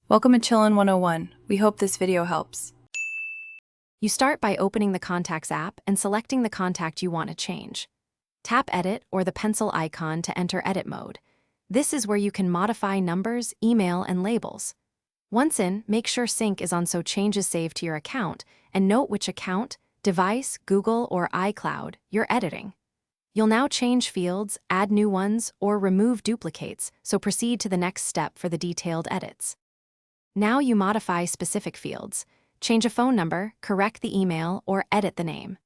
Welcome to Chillin' 101. We hope this video helps. You start by opening the Contacts app and selecting the contact you want to change. Tap Edit or the pencil icon to enter edit mode. This is where you can modify numbers, email, and labels. Once in, make sure sync is on so changes save to your account, and note which account, device, Google, or iCloud you're editing. You'll now change fields, add new ones, or remove duplicates, so proceed to the next step for the detailed edits. Now you modify specific fields. Change a phone number, correct the email, or edit the name.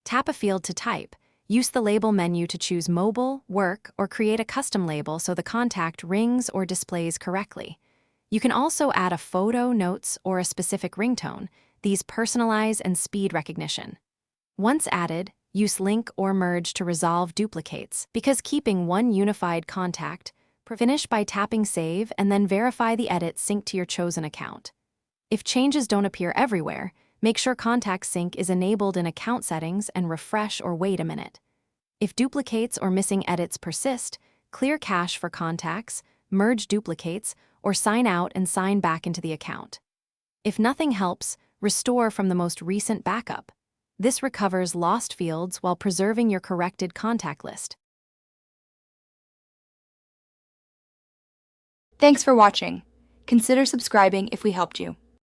Tap a field to type. Use the label menu to choose mobile, work, or create a custom label so the contact rings or displays correctly. You can also add a photo, notes, or a specific ringtone. These personalize and speed recognition. Once added, use link or merge to resolve duplicates, because keeping one unified contact. Finish by tapping Save and then verify the edit sync to your chosen account. If changes don't appear everywhere, make sure Contact Sync is enabled in Account Settings and refresh or wait a minute. If duplicates or missing edits persist, clear cache for contacts, merge duplicates, or sign out and sign back into the account. If nothing helps, restore from the most recent backup. This recovers lost fields while preserving your corrected contact list. Thanks for watching. Consider subscribing if we helped you.